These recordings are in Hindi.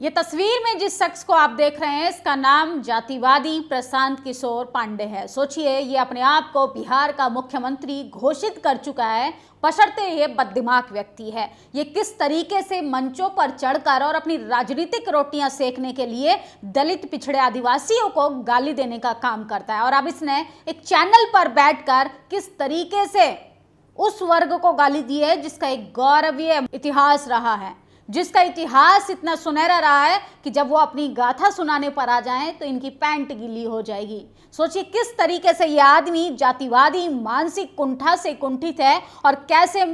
ये तस्वीर में जिस शख्स को आप देख रहे हैं इसका नाम जातिवादी प्रशांत किशोर पांडे है। सोचिए, ये अपने आप को बिहार का मुख्यमंत्री घोषित कर चुका है, बशर्ते ये बददिमाग व्यक्ति है। ये किस तरीके से मंचों पर चढ़कर और अपनी राजनीतिक रोटियां सेकने के लिए दलित पिछड़े आदिवासियों को गाली देने का काम करता है। और अब इसने एक चैनल पर बैठकर किस तरीके से उस वर्ग को गाली दी है जिसका एक गौरवीय इतिहास रहा है, जिसका इतिहास इतना सुनहरा रहा है कि जब वो अपनी गाथा सुनाने पर आ जाएं तो इनकी पैंट गीली हो जाएगी। सोचिए किस तरीके से ये आदमी जातिवादी मानसिक कुंठा से कुंठित है और कैसे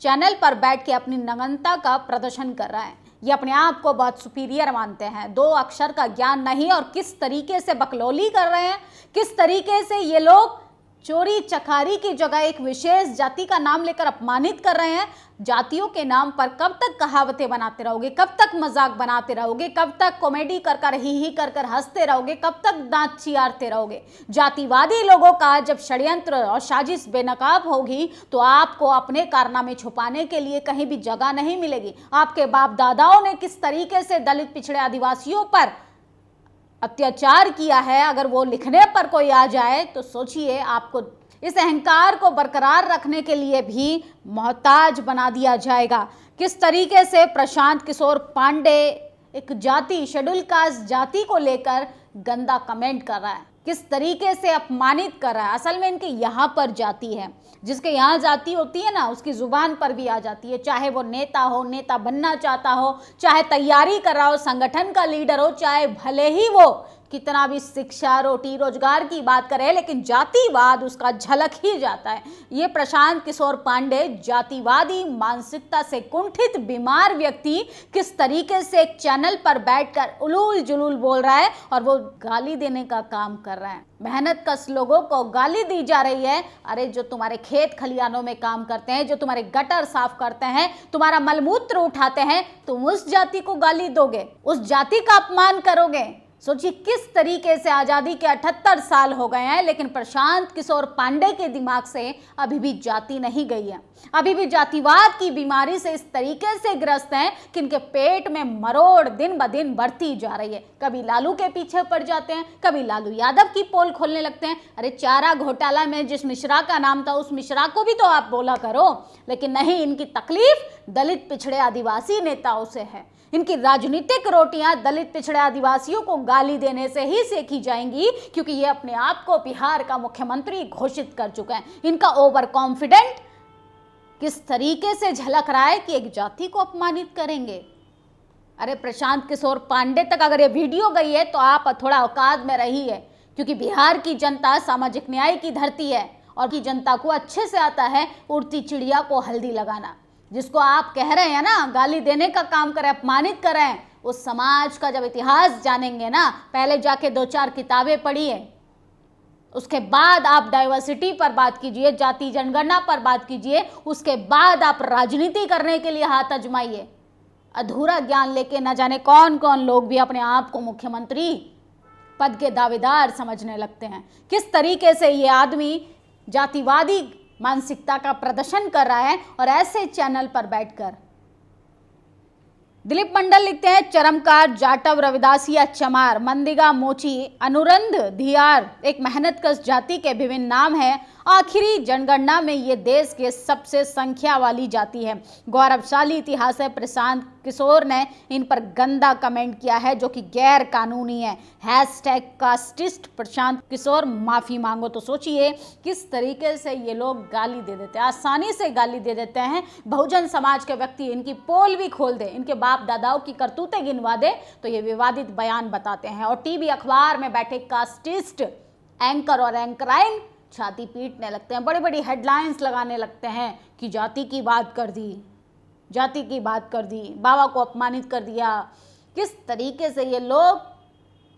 चैनल पर बैठ के अपनी नग्नता का प्रदर्शन कर रहा है। ये अपने आप को बहुत सुपीरियर मानते हैं, दो अक्षर का ज्ञान नहीं, और किस तरीके से बकलौली कर रहे हैं, किस तरीके से ये लोग चोरी चकारी की जगह एक विशेष जाति का नाम लेकर अपमानित कर रहे हैं। जातियों के नाम पर कब तक कहावतें बनाते रहोगे, कब तक मजाक बनाते रहोगे, कब तक कॉमेडी कर कर ही कर कर हंसते रहोगे, कब तक दांत चियारते रहोगे। जातिवादी लोगों का जब षड्यंत्र और साजिश बेनकाब होगी तो आपको अपने कारनामे छुपाने के लिए कहीं भी जगह नहीं मिलेगी। आपके बाप दादाओं ने किस तरीके से दलित पिछड़े आदिवासियों पर अत्याचार किया है, अगर वो लिखने पर कोई आ जाए तो सोचिए आपको इस अहंकार को बरकरार रखने के लिए भी मोहताज बना दिया जाएगा। किस तरीके से प्रशांत किशोर पांडे एक जाति, शेड्यूल कास्ट जाति को लेकर गंदा कमेंट कर रहा है, किस तरीके से अपमानित कर रहा है। असल में इनके यहाँ पर जाति है, जिसके यहाँ जाति होती है ना, उसकी जुबान पर भी आ जाती है। चाहे वो नेता हो, नेता बनना चाहता हो, चाहे तैयारी कर रहा हो, संगठन का लीडर हो, चाहे भले ही वो कितना भी शिक्षा रोटी रोजगार की बात करे, लेकिन जातिवाद उसका झलक ही जाता है। ये प्रशांत किशोर पांडे जातिवादी मानसिकता से कुंठित बीमार व्यक्ति किस तरीके से एक चैनल पर बैठकर उलूल जुलूल बोल रहा है और वो गाली देने का काम कर रहा है। मेहनत कश लोगों को गाली दी जा रही है। अरे जो तुम्हारे खेत खलियानों में काम करते हैं, जो तुम्हारे गटर साफ करते हैं, तुम्हारा मलमूत्र उठाते हैं, तुम उस जाति को गाली दोगे, उस जाति का अपमान करोगे। सोचिए किस तरीके से आज़ादी के 78 साल हो गए हैं, लेकिन प्रशांत किशोर पांडे के दिमाग से अभी भी जाति नहीं गई है। अभी भी जातिवाद की बीमारी से इस तरीके से ग्रस्त हैं कि इनके पेट में मरोड़ दिन ब दिन बढ़ती जा रही है। कभी लालू के पीछे पड़ जाते हैं, कभी लालू यादव की पोल खोलने लगते हैं। अरे चारा घोटाला में जिस मिश्रा का नाम था उस मिश्रा को भी तो आप बोला करो, लेकिन नहीं, इनकी तकलीफ दलित पिछड़े आदिवासी नेताओं से है। इनकी राजनीतिक रोटियां दलित पिछड़े आदिवासियों को गाली देने से ही सेकी जाएंगी, क्योंकि ये अपने आप को बिहार का मुख्यमंत्री घोषित कर चुके हैं। इनका ओवर कॉन्फिडेंट किस तरीके से झलक रहा है कि एक जाति को अपमानित करेंगे। अरे प्रशांत किशोर पांडे तक अगर ये वीडियो गई है तो आप थोड़ा औकात में रहिए, क्योंकि बिहार की जनता सामाजिक न्याय की धरती है और की जनता को अच्छे से आता है उड़ती चिड़िया को हल्दी लगाना। जिसको आप कह रहे हैं ना गाली देने का काम करें, अपमानित कर रहे हैं, उस समाज का जब इतिहास जानेंगे ना, पहले जाके 2-4 किताबें पढ़िए, उसके बाद आप डाइवर्सिटी पर बात कीजिए, जाति जनगणना पर बात कीजिए, उसके बाद आप राजनीति करने के लिए हाथ आजमाइए। अधूरा ज्ञान लेके न जाने कौन कौन लोग भी अपने आप को मुख्यमंत्री पद के दावेदार समझने लगते हैं। किस तरीके से ये आदमी जातिवादी मानसिकता का प्रदर्शन कर रहा है और ऐसे चैनल पर बैठकर। दिलीप मंडल लिखते हैं, चरमकार जाटव रविदासिया चमार मंदिगा मोची अनुरंध धियार एक मेहनतकश जाति के विभिन्न नाम हैं। आखिरी जनगणना में ये देश के सबसे संख्या वाली जाति है। गौरवशाली इतिहास है। प्रशांत किशोर ने इन पर गंदा कमेंट किया है जो कि गैर कानूनी है। #कास्टिस्ट प्रशांत किशोर माफी मांगो। तो सोचिए किस तरीके से ये लोग गाली दे देते हैं, आसानी से गाली दे देते हैं। बहुजन समाज के व्यक्ति इनकी पोल भी खोल दे, इनके बाप दादाओं की करतूतें गिनवा दे तो ये विवादित बयान बताते हैं। और टीवी अखबार में बैठे कास्टिस्ट एंकर और एंकराइन छाती पीटने लगते हैं, बड़ी बड़ी हेडलाइंस लगाने लगते हैं कि जाति की बात कर दी, जाति की बात कर दी, बाबा को अपमानित कर दिया। किस तरीके से ये लोग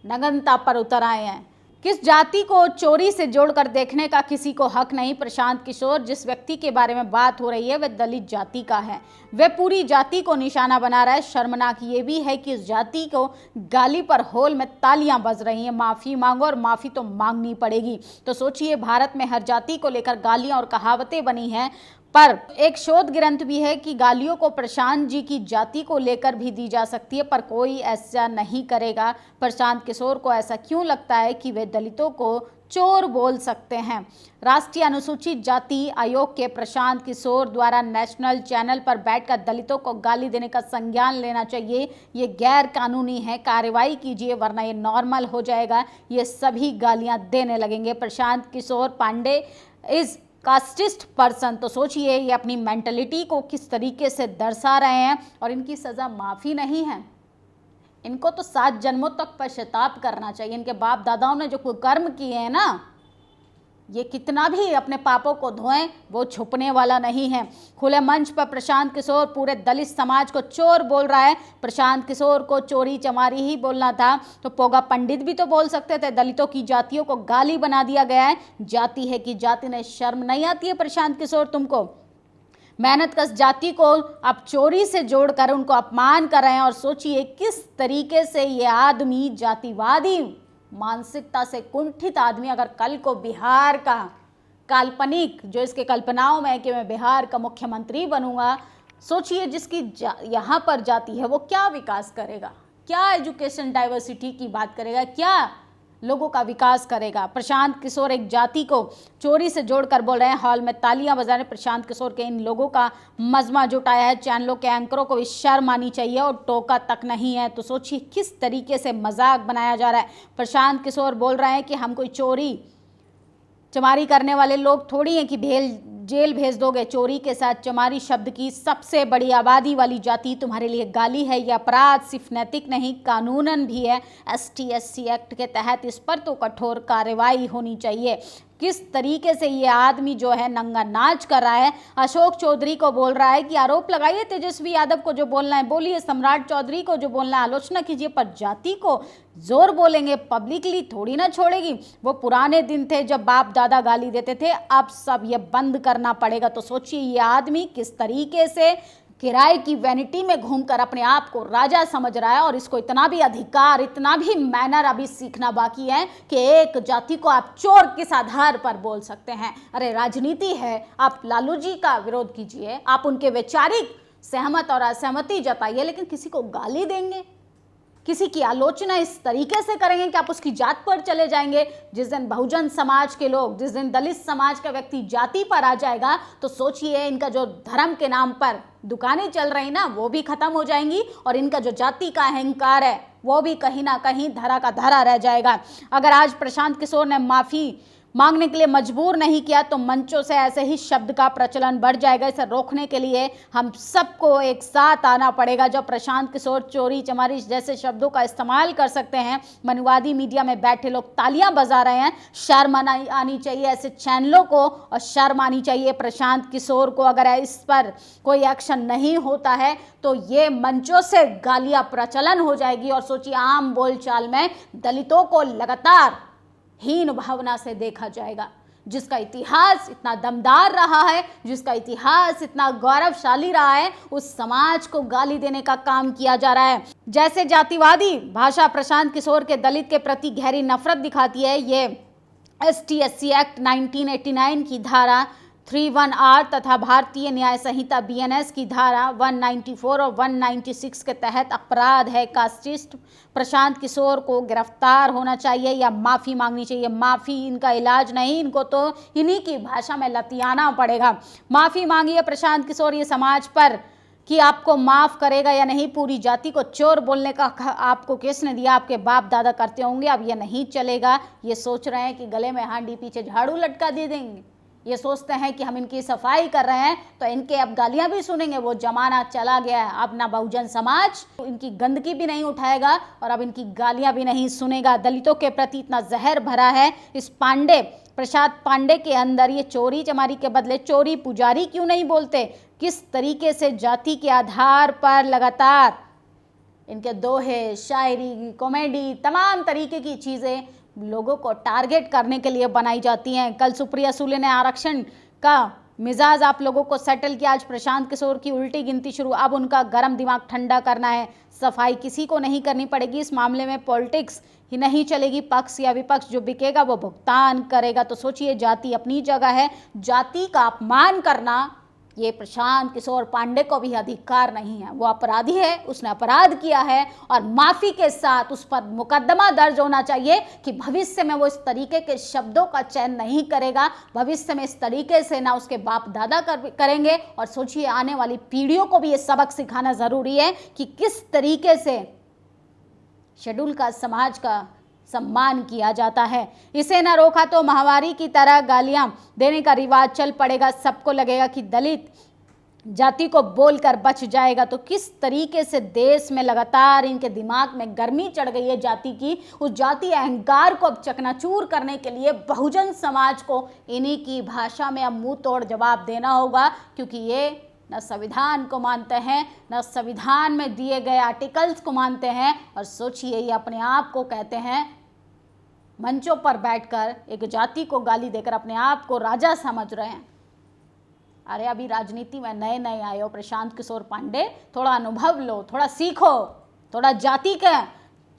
नग्नता पर उतर आए हैं। किस जाति को चोरी से जोड़कर देखने का किसी को हक नहीं। प्रशांत किशोर जिस व्यक्ति के बारे में बात हो रही है वह दलित जाति का है, वह पूरी जाति को निशाना बना रहा है। शर्मनाक ये भी है कि इस जाति को गाली पर होल में तालियां बज रही हैं। माफ़ी मांगो, और माफ़ी तो मांगनी पड़ेगी। तो सोचिए भारत में हर जाति को लेकर गालियां और कहावतें बनी हैं। पर एक शोध ग्रंथ भी है कि गालियों को प्रशांत जी की जाति को लेकर भी दी जा सकती है, पर कोई ऐसा नहीं करेगा। प्रशांत किशोर को ऐसा क्यों लगता है कि वे दलितों को चोर बोल सकते हैं? राष्ट्रीय अनुसूचित जाति आयोग के प्रशांत किशोर द्वारा नेशनल चैनल पर बैठकर दलितों को गाली देने का संज्ञान लेना चाहिए। ये गैर कानूनी है, कार्रवाई कीजिए वरना ये नॉर्मल हो जाएगा, ये सभी गालियां देने लगेंगे। Prashant Kishor Pandey is casteist person. तो सोचिए ये अपनी मेंटलिटी को किस तरीके से दर्शा रहे हैं, और इनकी सज़ा माफ़ी नहीं है। इनको तो 7 जन्मों तक पश्चाताप करना चाहिए। इनके बाप दादाओं ने जो कुकर्म किए हैं ना, ये कितना भी अपने पापों को धोएं वो छुपने वाला नहीं है। खुले मंच पर प्रशांत किशोर पूरे दलित समाज को चोर बोल रहा है। प्रशांत किशोर को चोरी चमारी ही बोलना था तो पोगा पंडित भी तो बोल सकते थे। दलितों की जातियों को गाली बना दिया गया है। जाति है कि जाति ने शर्म नहीं आती है प्रशांत किशोर तुमको? मेहनत कश जाति को आप चोरी से जोड़कर उनको अपमान कर रहे हैं। और सोचिए किस तरीके से ये आदमी जातिवादी मानसिकता से कुंठित आदमी अगर कल को बिहार का काल्पनिक जो इसके कल्पनाओं में है कि मैं बिहार का मुख्यमंत्री बनूंगा, सोचिए जिसकी यहाँ पर जाति है वो क्या विकास करेगा, क्या एजुकेशन डाइवर्सिटी की बात करेगा, क्या लोगों का विकास करेगा। प्रशांत किशोर एक जाति को चोरी से जोड़कर बोल रहे हैं। हॉल में तालियां बजा रहे प्रशांत किशोर के इन लोगों का मजमा जुटाया है। चैनलों के एंकरों को भी शर्म आनी चाहिए और टोका तक नहीं है। तो सोचिए किस तरीके से मजाक बनाया जा रहा है। प्रशांत किशोर बोल रहे हैं कि हम कोई चोरी चमारी करने वाले लोग थोड़ी हैं कि जेल भेज दोगे। चोरी के साथ चमारी शब्द की सबसे बड़ी आबादी वाली जाति तुम्हारे लिए गाली है। यह अपराध सिर्फ नैतिक नहीं कानूनन भी है। ST/SC एक्ट के तहत इस पर तो कठोर कार्रवाई होनी चाहिए। किस तरीके से ये आदमी जो है नंगा नाच कर रहा है। अशोक चौधरी को बोल रहा है कि आरोप लगाइए, तेजस्वी यादव को जो बोलना है बोलिए, सम्राट चौधरी को जो बोलना है आलोचना कीजिए, पर जाति को जोर बोलेंगे पब्लिकली थोड़ी ना छोड़ेगी। वो पुराने दिन थे जब बाप दादा गाली देते थे, अब सब ये बंद करना पड़ेगा। तो सोचिए ये आदमी किस तरीके से किराए की वैनिटी में घूमकर अपने आप को राजा समझ रहा है। और इसको इतना भी अधिकार, इतना भी मैनर अभी सीखना बाकी है कि एक जाति को आप चोर किस आधार पर बोल सकते हैं। अरे राजनीति है, आप लालू जी का विरोध कीजिए, आप उनके वैचारिक सहमत और असहमति जताइए, लेकिन किसी को गाली देंगे, किसी की आलोचना इस तरीके से करेंगे कि आप उसकी जात पर चले जाएंगे। जिस दिन बहुजन समाज के लोग, जिस दिन दलित समाज का व्यक्ति जाति पर आ जाएगा तो सोचिए इनका जो धर्म के नाम पर दुकानें चल रही ना वो भी खत्म हो जाएंगी और इनका जो जाति का अहंकार है वो भी कहीं ना कहीं धरा का धरा रह जाएगा। अगर आज प्रशांत किशोर ने माफ़ी मांगने के लिए मजबूर नहीं किया तो मंचों से ऐसे ही शब्द का प्रचलन बढ़ जाएगा। इसे रोकने के लिए हम सबको एक साथ आना पड़ेगा। जब प्रशांत किशोर चोरी चमारी जैसे शब्दों का इस्तेमाल कर सकते हैं, मनुवादी मीडिया में बैठे लोग तालियां बजा रहे हैं, शर्म आनी चाहिए ऐसे चैनलों को और शर्म आनी चाहिए प्रशांत किशोर को। अगर इस पर कोई एक्शन नहीं होता है तो ये मंचों से गालियां प्रचलन हो जाएगी। और सोचिए आम बोलचाल में दलितों को लगातार हीन भावना से देखा जाएगा। जिसका इतिहास इतना दमदार रहा है, जिसका इतिहास इतना गौरवशाली रहा है, उस समाज को गाली देने का काम किया जा रहा है। जैसे जातिवादी भाषा प्रशांत किशोर के दलित के प्रति गहरी नफरत दिखाती है, ये ST/SC एक्ट 1989 की धारा 31R तथा भारतीय न्याय संहिता BNS की धारा 194 और 196 के तहत अपराध है। कास्टिस्ट प्रशांत किशोर को गिरफ्तार होना चाहिए या माफ़ी मांगनी चाहिए। माफ़ी इनका इलाज नहीं, इनको तो इन्हीं की भाषा में लतियाना पड़ेगा। माफ़ी मांगिए प्रशांत किशोर, ये समाज पर कि आपको माफ़ करेगा या नहीं। पूरी जाति को चोर बोलने का आपको किसने दिया? आपके बाप दादा करते होंगे, अब ये नहीं चलेगा। ये सोच रहे हैं कि गले में हांडी पीछे झाड़ू लटका दे देंगे। ये सोचते हैं कि हम इनकी सफाई कर रहे हैं तो इनके अब गालियां भी सुनेंगे। वो जमाना चला गया है। अब ना बहुजन समाज इनकी गंदगी भी नहीं उठाएगा और अब इनकी गालियां भी नहीं सुनेगा। दलितों के प्रति इतना जहर भरा है इस प्रसाद पांडे के अंदर। ये चोरी चमारी के बदले चोरी पुजारी क्यों नहीं बोलते? किस तरीके से जाति के आधार पर लगातार इनके दोहे, शायरी, कॉमेडी, तमाम तरीके की चीज़ें लोगों को टारगेट करने के लिए बनाई जाती हैं। कल सुप्रिया सुले ने आरक्षण का मिजाज आप लोगों को सेटल किया, आज प्रशांत किशोर की उल्टी गिनती शुरू। अब उनका गर्म दिमाग ठंडा करना है। सफाई किसी को नहीं करनी पड़ेगी। इस मामले में पॉलिटिक्स ही नहीं चलेगी। पक्ष या विपक्ष जो बिकेगा वो भुगतान करेगा। तो सोचिए जाति अपनी जगह है, जाति का अपमान करना ये प्रशांत किशोर पांडे को भी अधिकार नहीं है। वो अपराधी है, उसने अपराध किया है और माफी के साथ उस पर मुकदमा दर्ज होना चाहिए कि भविष्य में वो इस तरीके के शब्दों का चयन नहीं करेगा, भविष्य में इस तरीके से ना उसके बाप दादा करेंगे। और सोचिए, आने वाली पीढ़ियों को भी ये सबक सिखाना जरूरी है कि किस तरीके से शेड्यूल का समाज का सम्मान किया जाता है। इसे न रोका तो महामारी की तरह गालियां देने का रिवाज चल पड़ेगा। सबको लगेगा कि दलित जाति को बोलकर बच जाएगा। तो किस तरीके से देश में लगातार इनके दिमाग में गर्मी चढ़ गई है जाति की, उस जाति अहंकार को अब चकनाचूर करने के लिए बहुजन समाज को इन्हीं की भाषा में अब मुंह तोड़ जवाब देना होगा, क्योंकि ये न संविधान को मानते हैं, न संविधान में दिए गए आर्टिकल्स को मानते हैं। और सोचिए, ये अपने आप को कहते हैं मंचों पर बैठकर एक जाति को गाली देकर अपने आप को राजा समझ रहे हैं। अरे अभी राजनीति में नए नए आए हो प्रशांत किशोर पांडे, थोड़ा अनुभव लो, थोड़ा सीखो, थोड़ा जाति का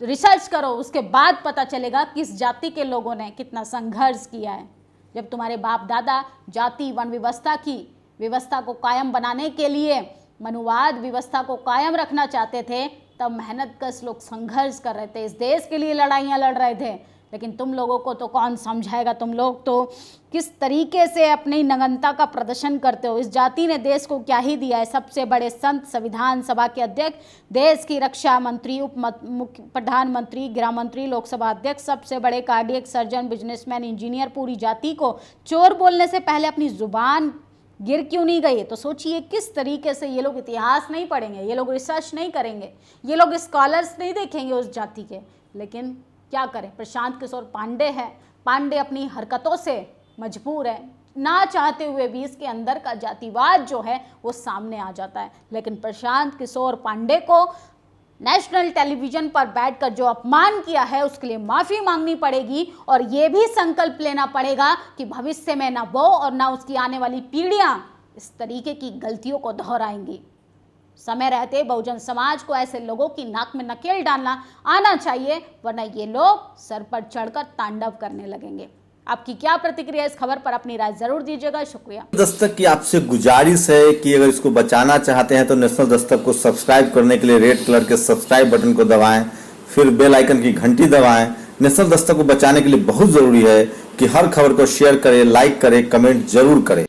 रिसर्च करो, उसके बाद पता चलेगा किस जाति के लोगों ने कितना संघर्ष किया है। जब तुम्हारे बाप दादा जाति वन व्यवस्था को कायम बनाने के लिए, मनुवाद व्यवस्था को कायम रखना चाहते थे, तब मेहनत कश लोग संघर्ष कर रहे थे, इस देश के लिए लड़ाइयाँ लड़ रहे थे। लेकिन तुम लोगों को तो कौन समझाएगा, तुम लोग तो किस तरीके से अपनी नग्नता का प्रदर्शन करते हो। इस जाति ने देश को क्या ही दिया है, सबसे बड़े संत, संविधान सभा के अध्यक्ष, देश की रक्षा मंत्री, प्रधानमंत्री, गृह मंत्री, लोकसभा अध्यक्ष, सबसे बड़े कार्डियक सर्जन, बिजनेसमैन, इंजीनियर, पूरी जाति को चोर बोलने से पहले अपनी जुबान गिर क्यों नहीं गई। तो सोचिए किस तरीके से ये लोग इतिहास नहीं पढ़ेंगे, ये लोग रिसर्च नहीं करेंगे, ये लोग स्कॉलर्स नहीं देखेंगे उस जाति के। लेकिन क्या करें, प्रशांत किशोर पांडे है, पांडे अपनी हरकतों से मजबूर है, ना चाहते हुए भी इसके अंदर का जातिवाद जो है वो सामने आ जाता है। लेकिन प्रशांत किशोर पांडे को नेशनल टेलीविजन पर बैठकर जो अपमान किया है उसके लिए माफी मांगनी पड़ेगी और ये भी संकल्प लेना पड़ेगा कि भविष्य में ना वो और ना उसकी आने वाली पीढ़ियां इस तरीके की गलतियों को दोहराएंगी। समय रहते बहुजन समाज को ऐसे लोगों की नाक में नकेल डालना आना चाहिए, वरना ये लोग सर पर चढ़कर तांडव करने लगेंगे। आपकी क्या प्रतिक्रिया इस खबर पर, अपनी राय जरूर दीजिएगा। शुक्रिया। दस्तक की आपसे गुजारिश है कि अगर इसको बचाना चाहते हैं तो नेशनल दस्तक को सब्सक्राइब करने के लिए रेड कलर के सब्सक्राइब बटन को दबाएं, फिर बेल आइकन की घंटी दबाएं। नेशनल दस्तक को बचाने के लिए बहुत जरूरी है कि हर खबर को शेयर करें, लाइक करें, कमेंट जरूर करें।